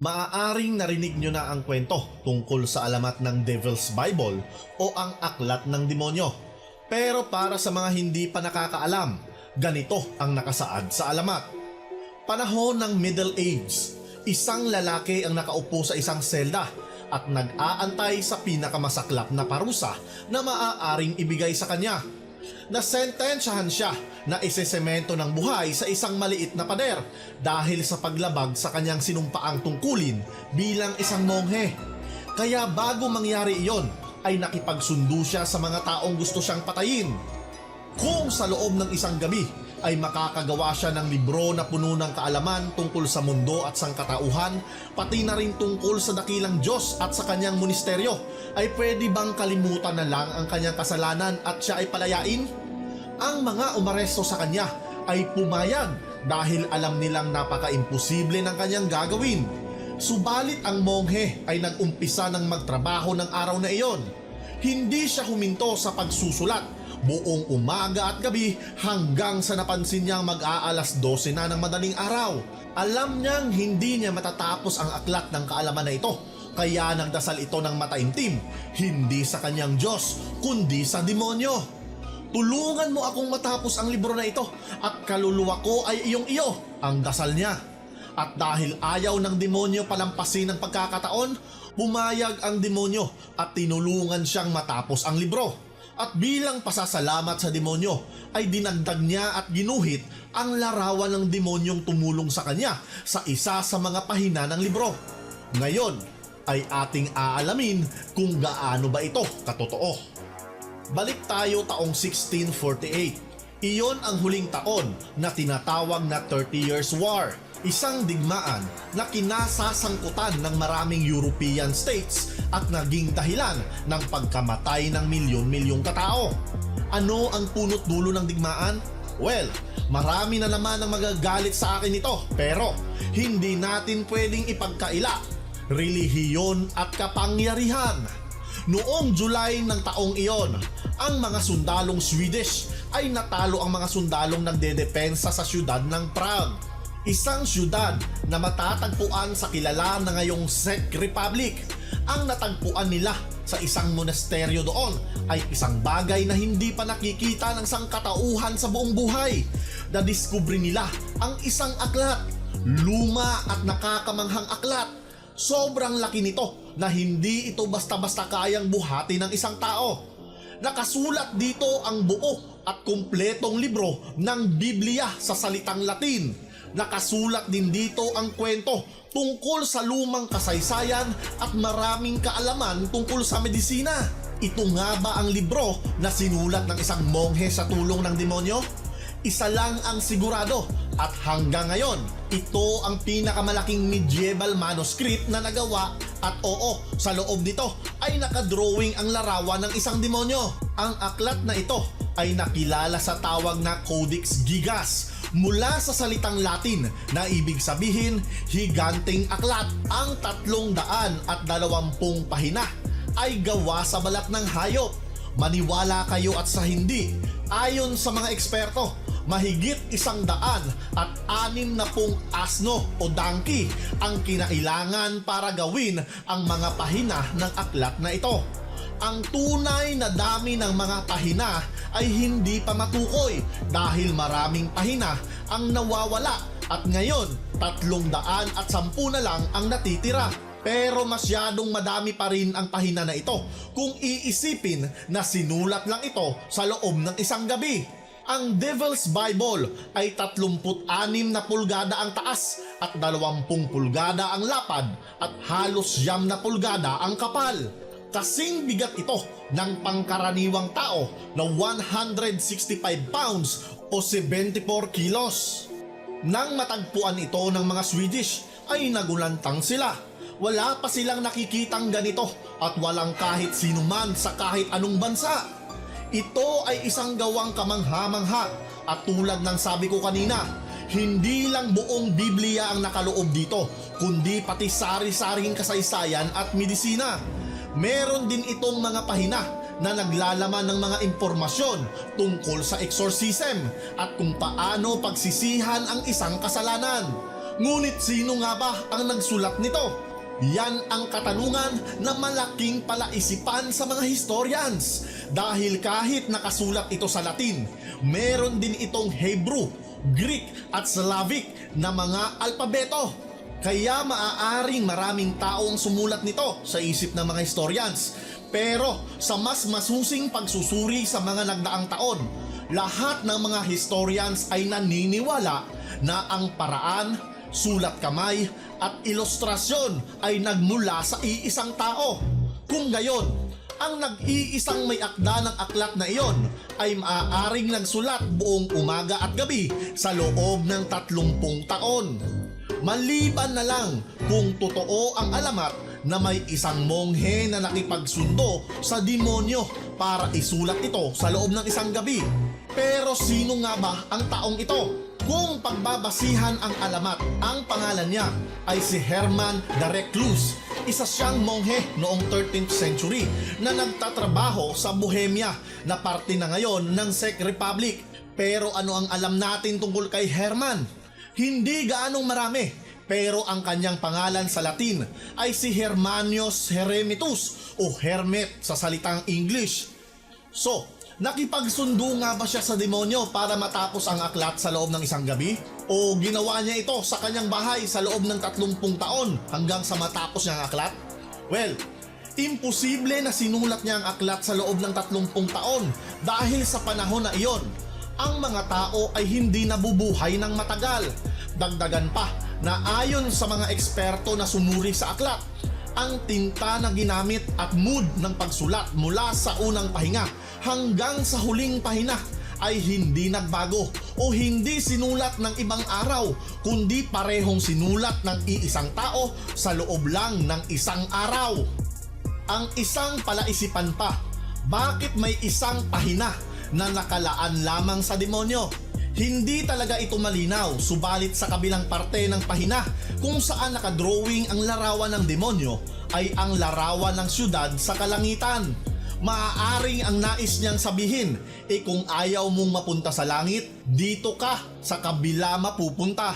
Maaaring narinig nyo na ang kwento tungkol sa alamat ng Devil's Bible o ang aklat ng demonyo. Pero para sa mga hindi pa nakakaalam, ganito ang nakasaad sa alamat. Panahon ng Middle Age, isang lalaki ang nakaupo sa isang selda at nag-aantay sa pinakamasaklap na parusa na maaaring ibigay sa kanya. Nasentensyahan siya na isesemento ng buhay sa isang maliit na pader dahil sa paglabag sa kanyang sinumpaang tungkulin bilang isang monghe. Kaya bago mangyari iyon ay nakipagsundo siya sa mga taong gusto siyang patayin. Kung sa loob ng isang gabi ay makakagawa siya ng libro na puno ng kaalaman tungkol sa mundo at sangkatauhan, pati na rin tungkol sa dakilang Diyos at sa kanyang ministeryo, ay pwede bang kalimutan na lang ang kanyang kasalanan at siya ay palayain? Ang mga umaresto sa kanya ay pumayag dahil alam nilang napaka-imposible ng kanyang gagawin. Subalit ang monghe ay nag-umpisa ng magtrabaho ng araw na iyon. Hindi siya huminto sa pagsusulat buong umaga at gabi hanggang sa napansin niyang mag-aalas 12 na ng madaling araw. Alam niyang hindi niya matatapos ang aklat ng kaalaman na ito, kaya nagdasal ito ng mataimtim, hindi sa kanyang Diyos kundi sa demonyo. Tulungan mo akong matapos ang libro na ito at kaluluwa ko ay iyong-iyo, ang dasal niya. At dahil ayaw ng demonyo palampasin ang pagkakataon, pumayag ang demonyo at tinulungan siyang matapos ang libro. At bilang pasasalamat sa demonyo ay dinagdag niya at ginuhit ang larawan ng demonyong tumulong sa kanya sa isa sa mga pahina ng libro. Ngayon ay ating aalamin kung gaano ba ito katotoo. Balik tayo taong 1648. Iyon ang huling taon na tinatawag na 30 Years' War. Isang digmaan na kinasasangkutan ng maraming European states at naging dahilan ng pagkamatay ng milyon-milyong katao. Ano ang punot dulo ng digmaan? Well, marami na naman ang magagalit sa akin nito, pero hindi natin pwedeng ipagkaila relihiyon at kapangyarihan. Noong July ng taong iyon, ang mga sundalong Swedish ay natalo ang mga sundalong nagdedepensa sa siyudad ng Prague. Isang siyudad na matatagpuan sa kilala na ngayong Czech Republic. Ang natagpuan nila sa isang monasteryo doon ay isang bagay na hindi pa nakikita ng sangkatauhan sa buong buhay. Nadiskubre nila ang isang aklat, luma at nakakamanghang aklat. Sobrang laki nito na hindi ito basta-basta kayang buhati ng isang tao. Nakasulat dito ang buo at kumpletong libro ng Biblia sa salitang Latin. Nakasulat din dito ang kwento tungkol sa lumang kasaysayan at maraming kaalaman tungkol sa medisina. Ito nga ba ang libro na sinulat ng isang monghe sa tulong ng demonyo? Isa lang ang sigurado at hanggang ngayon, ito ang pinakamalaking medieval manuscript na nagawa at oo, sa loob nito ay nakadrawing ang larawan ng isang demonyo. Ang aklat na ito ay nakilala sa tawag na Codex Gigas mula sa salitang Latin na ibig sabihin higanting aklat. Ang 320 pahina ay gawa sa balat ng hayop. Maniwala kayo at sa hindi, ayon sa mga eksperto, mahigit 160 asno o donkey ang kinailangan para gawin ang mga pahina ng aklat na ito. Ang tunay na dami ng mga pahina ay hindi pa matukoy dahil maraming pahina ang nawawala at ngayon 310 na lang ang natitira. Pero masyadong madami pa rin ang pahina na ito kung iisipin na sinulat lang ito sa loob ng isang gabi. Ang Devil's Bible ay 36 na pulgada ang taas at 20 pulgada ang lapad at halos 9 na pulgada ang kapal. Kasing bigat ito ng pangkaraniwang tao na 165 pounds o 74 kilos. Nang matagpuan ito ng mga Swedish ay nagulantang sila. Wala pa silang nakikitang ganito at walang kahit sino man sa kahit anong bansa. Ito ay isang gawang kamangha-mangha at tulad ng sabi ko kanina, hindi lang buong Biblia ang nakaloob dito kundi pati sari-saring kasaysayan at medisina. Meron din itong mga pahina na naglalaman ng mga impormasyon tungkol sa exorcism at kung paano pagsisihan ang isang kasalanan. Ngunit sino nga ba ang nagsulat nito? Yan ang katanungan na malaking palaisipan sa mga historians. Dahil kahit nakasulat ito sa Latin, meron din itong Hebrew, Greek at Slavic na mga alpabeto. Kaya maaaring maraming taong sumulat nito sa isip ng mga historians. Pero sa mas masusing pagsusuri sa mga nagdaang taon, lahat ng mga historians ay naniniwala na ang paraan, sulat kamay at ilustrasyon ay nagmula sa iisang tao. Kung gayon, ang nag-iisang may akda ng aklat na iyon ay maaaring nagsulat buong umaga at gabi sa loob ng 30 taon. Maliban na lang kung totoo ang alamat na may isang monghe na nakipagsundo sa demonyo para isulat ito sa loob ng isang gabi. Pero sino nga ba ang taong ito? Kung pagbabasihan ang alamat, ang pangalan niya ay si Herman the Recluse. Isa siyang monghe noong 13th century na nagtatrabaho sa Bohemia na parte na ngayon ng Czech Republic. Pero ano ang alam natin tungkol kay Herman? Hindi gaanong marami, pero ang kanyang pangalan sa Latin ay si Hermanius Heremitus o Hermet sa salitang English. So, nakipagsundo nga ba siya sa demonyo para matapos ang aklat sa loob ng isang gabi? O ginawa niya ito sa kanyang bahay sa loob ng 30 taon hanggang sa matapos niya ang aklat? Well, imposible na sinulat niya ang aklat sa loob ng 30 taon dahil sa panahon na iyon, ang mga tao ay hindi nabubuhay ng matagal. Dagdagan pa na ayon sa mga eksperto na sumuri sa aklat, ang tinta na ginamit at mood ng pagsulat mula sa unang pahinga hanggang sa huling pahina ay hindi nagbago o hindi sinulat ng ibang araw, kundi parehong sinulat ng iisang tao sa loob lang ng isang araw. Ang isang palaisipan pa, bakit may isang pahina na nakalaan lamang sa demonyo? Hindi talaga ito malinaw, subalit sa kabilang parte ng pahina kung saan nakadrawing ang larawan ng demonyo ay ang larawan ng syudad sa kalangitan. Maaaring ang nais niyang sabihin, kung ayaw mong mapunta sa langit, dito ka sa kabila mapupunta.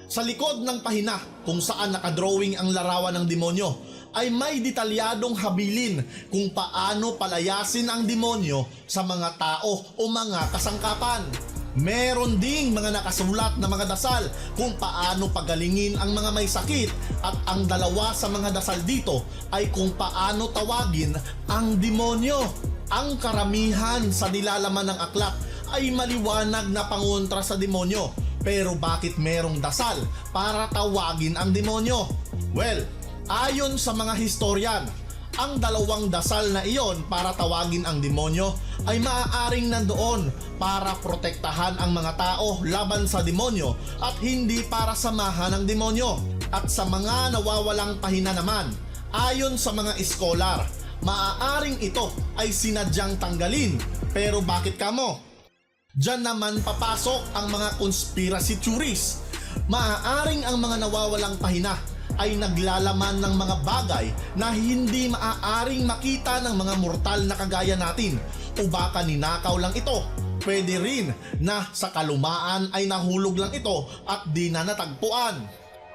Sa likod ng pahina kung saan nakadrawing ang larawan ng demonyo ay may detalyadong habilin kung paano palayasin ang demonyo sa mga tao o mga kasangkapan. Meron ding mga nakasulat na mga dasal kung paano pagalingin ang mga may sakit at ang dalawa sa mga dasal dito ay kung paano tawagin ang demonyo. Ang karamihan sa nilalaman ng aklat ay maliwanag na pangontra sa demonyo, pero bakit merong dasal para tawagin ang demonyo? Well, ayon sa mga historian, ang dalawang dasal na iyon para tawagin ang demonyo ay maaaring nandoon para protektahan ang mga tao laban sa demonyo at hindi para samahan ang demonyo. At sa mga nawawalang pahina naman, ayon sa mga iskolar, maaaring ito ay sinadyang tanggalin. Pero bakit kamo? Diyan naman papasok ang mga conspiracy theories. Maaaring ang mga nawawalang pahina ay naglalaman ng mga bagay na hindi maaaring makita ng mga mortal na kagaya natin, o baka ninakaw lang ito. Pwede rin na sa kalumaan ay nahulog lang ito at di na natagpuan.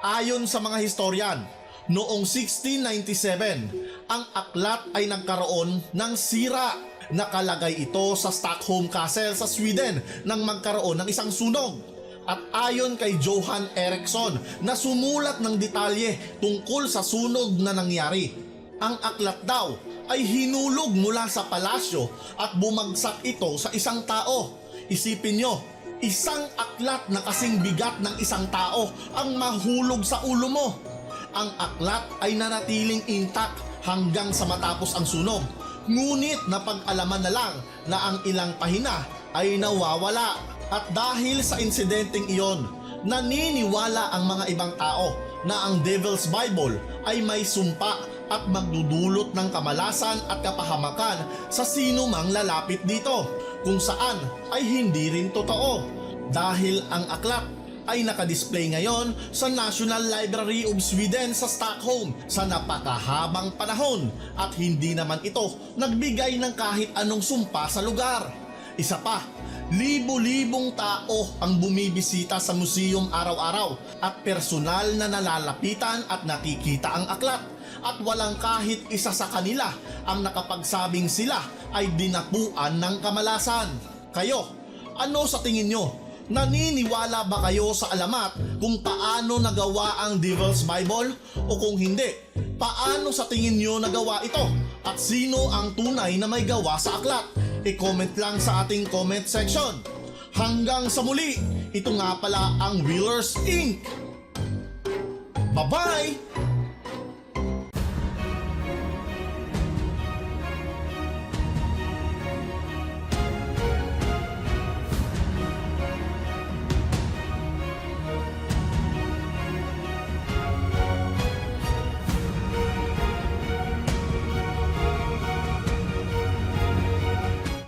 Ayon sa mga historian, noong 1697, ang aklat ay nagkaroon ng sira. Nakalagay ito sa Stockholm Castle sa Sweden nang magkaroon ng isang sunog. At ayon kay Johan Eriksson na sumulat ng detalye tungkol sa sunog na nangyari, ang aklat daw ay hinulog mula sa palasyo at bumagsak ito sa isang tao. Isipin nyo, isang aklat na kasing bigat ng isang tao ang mahulog sa ulo mo. Ang aklat ay nanatiling intact hanggang sa matapos ang sunog. Ngunit napag-alaman na lang na ang ilang pahina ay nawawala. At dahil sa insidenteng iyon, naniniwala ang mga ibang tao na ang Devil's Bible ay may sumpa at magdudulot ng kamalasan at kapahamakan sa sino mang lalapit dito, kung saan ay hindi rin totoo. Dahil ang aklat ay nakadisplay ngayon sa National Library of Sweden sa Stockholm sa napakahabang panahon at hindi naman ito nagbigay ng kahit anong sumpa sa lugar. Isa pa, Libo-libong tao ang bumibisita sa museum araw-araw at personal na nalalapitan at nakikita ang aklat. At walang kahit isa sa kanila ang nakapagsabing sila ay dinapuan ng kamalasan. Kayo, ano sa tingin nyo? Naniniwala ba kayo sa alamat kung paano nagawa ang Devil's Bible? O kung hindi, paano sa tingin nyo nagawa ito? At sino ang tunay na may gawa sa aklat? I-comment lang sa ating comment section. Hanggang sa muli, ito nga pala ang Wheelers Inc. Bye-bye!